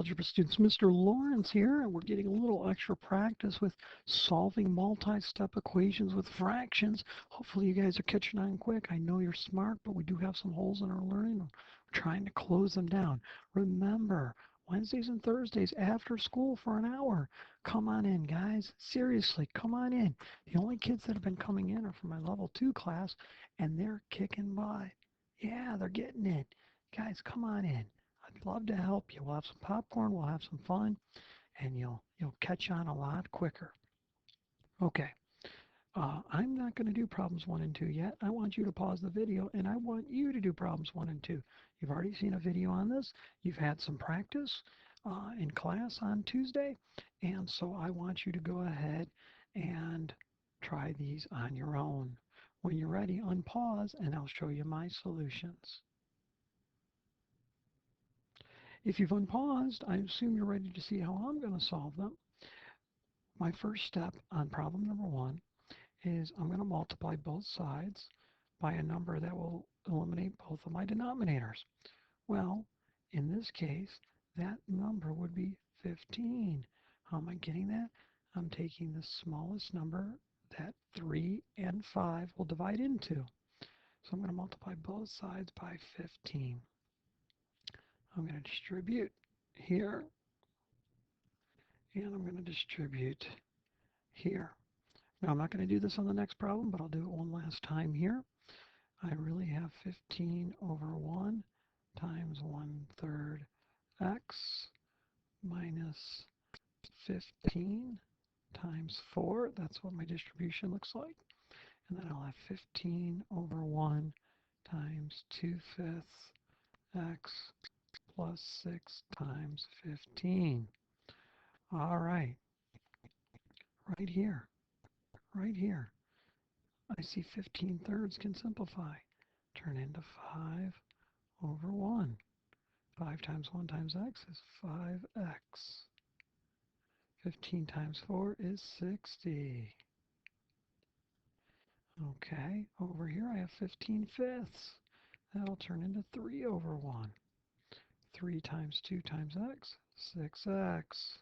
algebra students. Mr. Lawrence here, and we're getting a little extra practice with solving multi-step equations with fractions. Hopefully you guys are catching on quick. I know you're smart, but we do have some holes in our learning. We're trying to close them down. Remember, Wednesdays and Thursdays after school for an hour. Come on in, guys. Seriously, come on in. The only kids that have been coming in are from my level 2 class, and they're kicking butt. Yeah, they're getting it. Guys, come on in. I'd love to help you. We'll have some popcorn, we'll have some fun, and you'll catch on a lot quicker. Okay, I'm not going to do problems 1 and 2 yet. I want you to pause the video, and I want you to do problems 1 and 2. You've already seen a video on this. You've had some practice in class on Tuesday, and so I want you to go ahead and try these on your own. When you're ready, unpause, and I'll show you my solutions. If you've unpaused, I assume you're ready to see how I'm going to solve them. My first step on problem number 1 is I'm going to multiply both sides by a number that will eliminate both of my denominators. Well, in this case, that number would be 15. How am I getting that? I'm taking the smallest number that 3 and 5 will divide into. So I'm going to multiply both sides by 15. I'm going to distribute here, and I'm going to distribute here. Now, I'm not going to do this on the next problem, but I'll do it one last time here. I really have 15 over 1 times 1/3 x minus 15 times 4. That's what my distribution looks like. And then I'll have 15 over 1 times 2/5 x plus 6 times 15. All right, right here. I see 15/3 can simplify. Turn into 5 over 1. 5 times 1 times x is 5x. 15 times 4 is 60. Okay, over here I have 15/5. That'll turn into 3 over 1. 3 times 2 times x, 6x.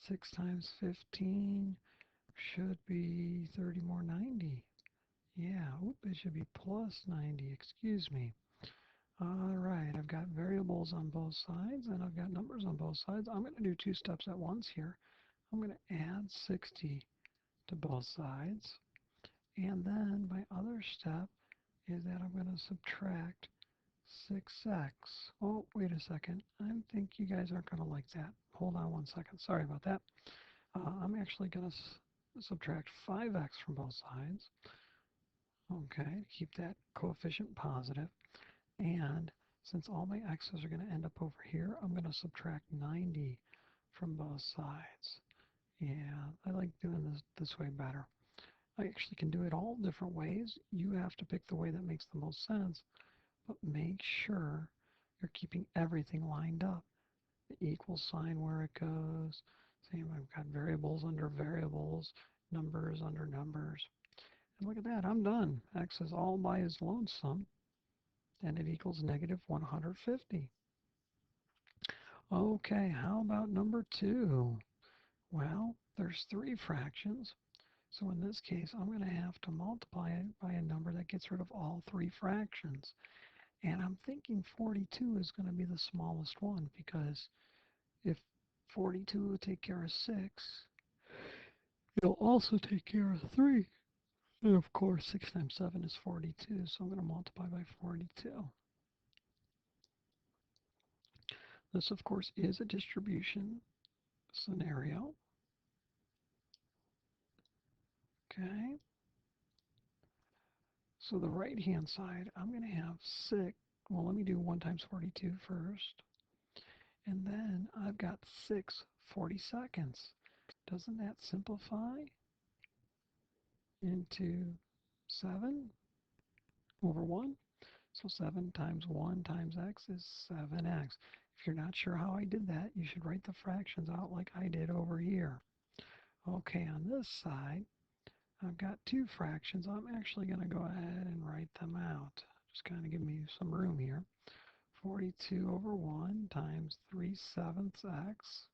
6 times 15 should be 30 more 90. Yeah, it should be plus 90, excuse me. All right, I've got variables on both sides, and I've got numbers on both sides. I'm going to do 2 steps at once here. I'm going to add 60 to both sides, and then my other step is that I'm going to subtract 6x. Oh, wait a second. I think you guys aren't going to like that. Hold on 1 second. Sorry about that. I'm actually going to subtract 5x from both sides. Okay, keep that coefficient positive. And since all my x's are going to end up over here, I'm going to subtract 90 from both sides. Yeah, I like doing this way better. I actually can do it all different ways. You have to pick the way that makes the most sense, but make sure you're keeping everything lined up. The equal sign where it goes. Same, I've got variables under variables, numbers under numbers. And look at that, I'm done. X is all by its lonesome, and it equals negative 150. Okay, how about number 2? Well, there's 3 fractions. So in this case, I'm going to have to multiply it by a number that gets rid of all 3 fractions. And I'm thinking 42 is going to be the smallest one, because if 42 will take care of 6, it'll also take care of 3. And of course, 6 times 7 is 42, so I'm going to multiply by 42. This, of course, is a distribution scenario. Okay. So the right-hand side, I'm going to have 6. Well, let me do 1 times 42 first. And then I've got 6 42nds. Doesn't that simplify into 7 over 1? So 7 times 1 times x is 7x. If you're not sure how I did that, you should write the fractions out like I did over here. Okay, on this side, I've got 2 fractions. I'm actually going to go ahead and write them out. Just kind of give me some room here. 42 over 1 times 3/7 x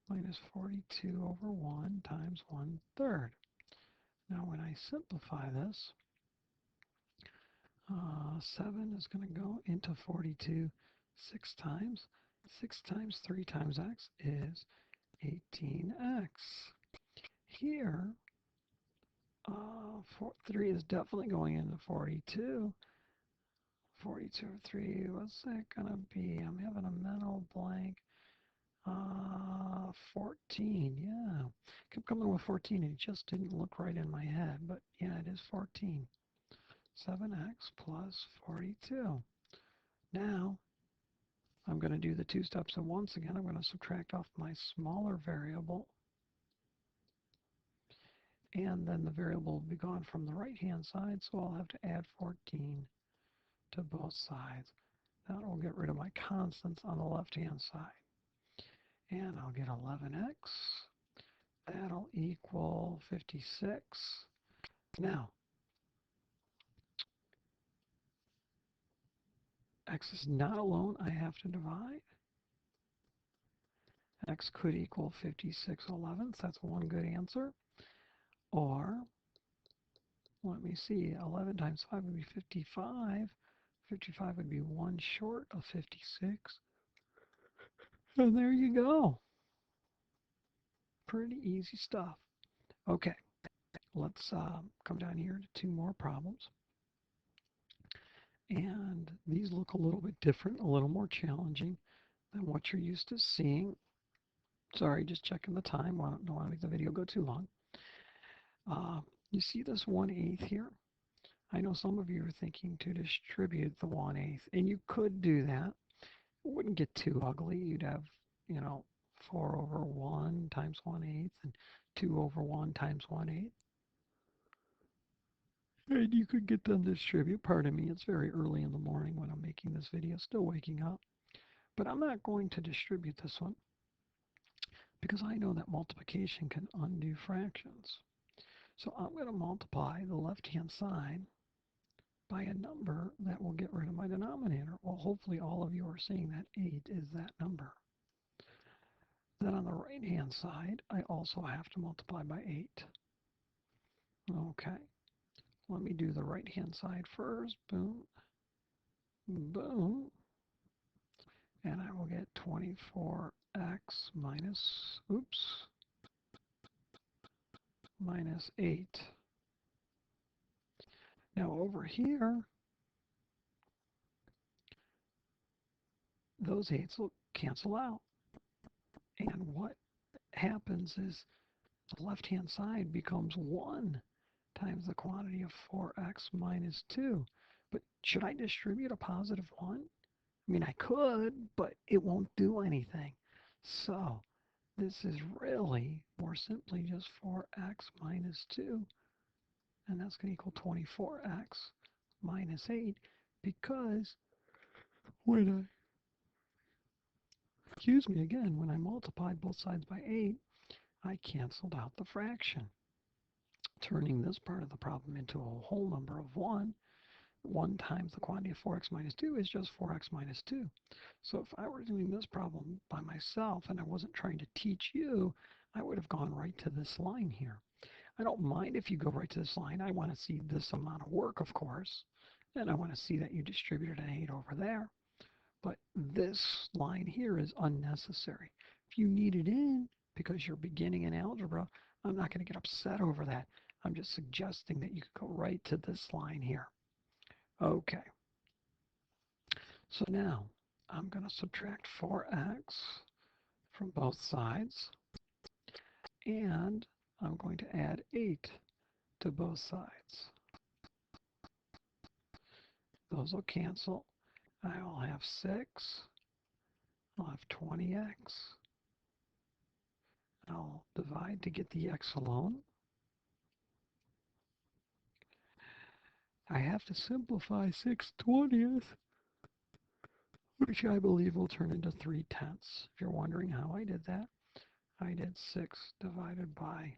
minus 42 over 1 times 1/3. Now when I simplify this, 7 is going to go into 42 6 times. 6 times 3 times x is 18x. Here, 3 is definitely going into 42. 42 over 3, what's that going to be? I'm having a mental blank. 14, yeah. Kept coming with 14, and it just didn't look right in my head, but yeah, it is 14. 7x plus 42. Now, I'm going to do the two steps at once again. I'm going to subtract off my smaller variable, and then the variable will be gone from the right-hand side, so I'll have to add 14 to both sides. That will get rid of my constants on the left-hand side. And I'll get 11x. That'll equal 56. Now, x is not alone. I have to divide. X could equal 56/11. That's one good answer. Or, let me see, 11 times 5 would be 55. 55 would be 1 short of 56. And there you go. Pretty easy stuff. Okay, let's come down here to 2 more problems. And these look a little bit different, a little more challenging than what you're used to seeing. Sorry, just checking the time. I don't want to make the video go too long. You see this 1/8 here? I know some of you are thinking to distribute the 1/8, and you could do that. It wouldn't get too ugly. You'd have, 4 over 1 times 1/8 and 2 over 1 times 1/8. And you could get them to distribute. Pardon me, it's very early in the morning when I'm making this video, still waking up. But I'm not going to distribute this one because I know that multiplication can undo fractions. So I'm going to multiply the left-hand side by a number that will get rid of my denominator. Well, hopefully all of you are seeing that 8 is that number. Then on the right-hand side, I also have to multiply by 8. Okay, let me do the right-hand side first. Boom, boom. And I will get 24x minus 8. Now over here, those 8s will cancel out. And what happens is the left-hand side becomes 1 times the quantity of 4x minus 2. But should I distribute a positive 1? I mean, I could, but it won't do anything. So this is really more simply just 4x minus 2. And that's going to equal 24x minus 8 because when I multiplied both sides by 8, I canceled out the fraction, turning this part of the problem into a whole number of 1. 1 times the quantity of 4x minus 2 is just 4x minus 2. So if I were doing this problem by myself and I wasn't trying to teach you, I would have gone right to this line here. I don't mind if you go right to this line. I want to see this amount of work, of course, and I want to see that you distributed an 8 over there. But this line here is unnecessary. If you need it in because you're beginning in algebra, I'm not going to get upset over that. I'm just suggesting that you could go right to this line here. Okay. So now I'm going to subtract 4x from both sides, and I'm going to add 8 to both sides. Those will cancel. I'll have 6. I'll have 20x. I'll divide to get the x alone. I have to simplify 6/20, which I believe will turn into 3/10. If you're wondering how I did that, I did 6 divided by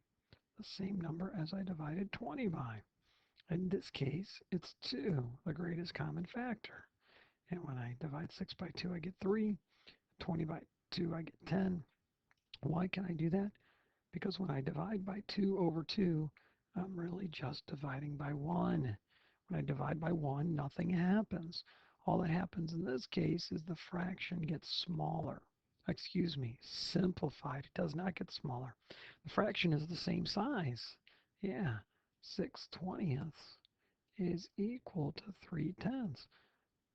the same number as I divided 20 by. In this case, it's 2, the greatest common factor. And when I divide 6 by 2, I get 3. 20 by 2, I get 10. Why can I do that? Because when I divide by 2 over 2, I'm really just dividing by 1. When I divide by 1, nothing happens. All that happens in this case is the fraction gets smaller. Excuse me, simplified. It does not get smaller. The fraction is the same size. Yeah, 6/20 is equal to 3/10.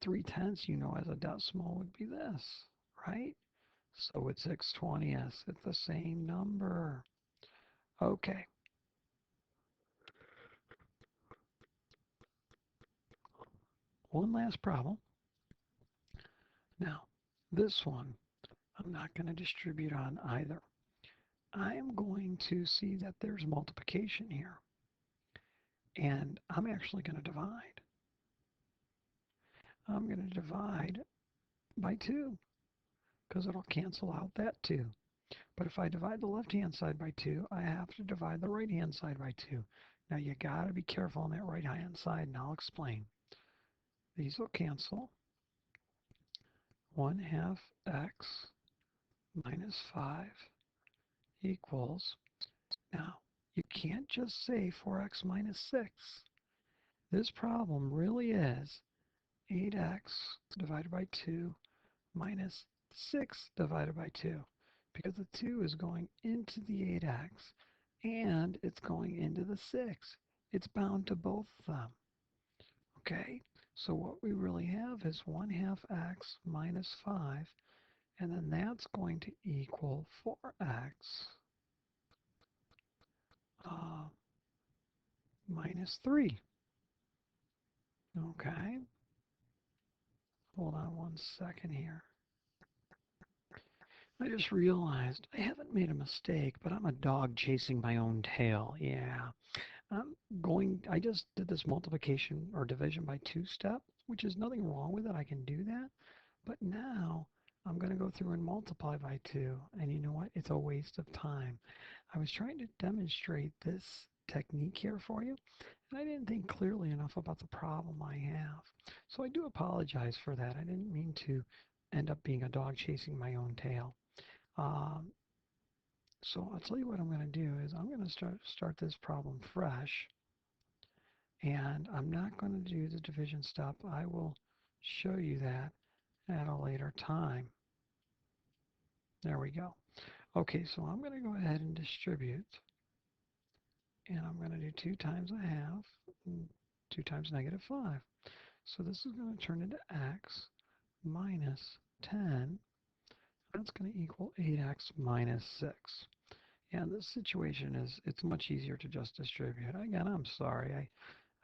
3/10, you know, as a decimal would be this, right? So it's 6/20. It's the same number. Okay. One last problem. Now, this one, I'm not going to distribute on either. I am going to see that there's multiplication here. And I'm actually going to divide. I'm going to divide by 2 because it'll cancel out that 2. But if I divide the left-hand side by 2, I have to divide the right-hand side by 2. Now you got to be careful on that right-hand side, and I'll explain. These will cancel. 1/2 x minus 5 equals, now you can't just say 4x minus 6. This problem really is 8x divided by 2 minus 6 divided by 2, because the 2 is going into the 8x and it's going into the 6. It's bound to both of them. Okay, so what we really have is 1/2 x minus 5, and then that's going to equal 4x minus 3. Okay, hold on one second here. I just realized I haven't made a mistake, but I'm a dog chasing my own tail. Yeah. I just did this multiplication or division by 2 step, which is nothing wrong with it. I can do that. But now I'm going to go through and multiply by 2. And you know what? It's a waste of time. I was trying to demonstrate this technique here for you, and I didn't think clearly enough about the problem I have. So I do apologize for that. I didn't mean to end up being a dog chasing my own tail. Um, so I'll tell you what I'm going to do is I'm going to start this problem fresh, and I'm not going to do the division step. I will show you that at a later time. There we go. Okay, so I'm going to go ahead and distribute, and I'm going to do 2 times 1/2, and 2 times -5. So this is going to turn into x minus 10. That's going to equal 8x minus 6. Yeah, this situation it's much easier to just distribute. Again, I'm sorry.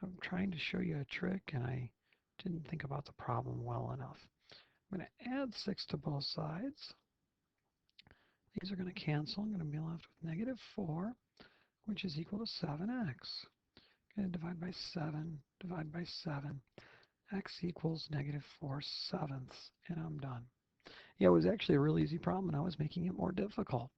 I'm trying to show you a trick, and I didn't think about the problem well enough. I'm going to add 6 to both sides. These are going to cancel. I'm going to be left with -4, which is equal to 7x. I'm going to divide by 7, divide by 7. X equals -4/7, and I'm done. Yeah, it was actually a really easy problem, and I was making it more difficult.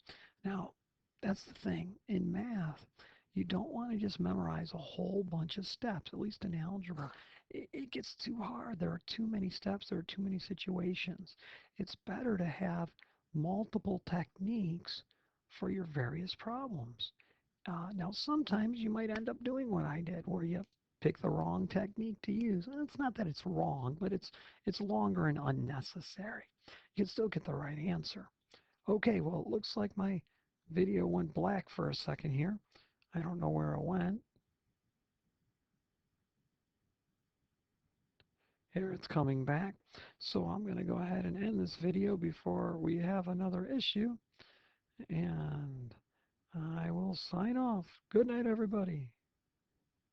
Now, that's the thing. In math, you don't want to just memorize a whole bunch of steps, at least in algebra. It gets too hard. There are too many steps. There are too many situations. It's better to have multiple techniques for your various problems. Now, sometimes you might end up doing what I did, where you pick the wrong technique to use. And it's not that it's wrong, but it's longer and unnecessary. You can still get the right answer. Okay, well, it looks like my video went black for a second here. I don't know where it went. Here it's coming back. So I'm going to go ahead and end this video before we have another issue. And I will sign off. Good night, everybody.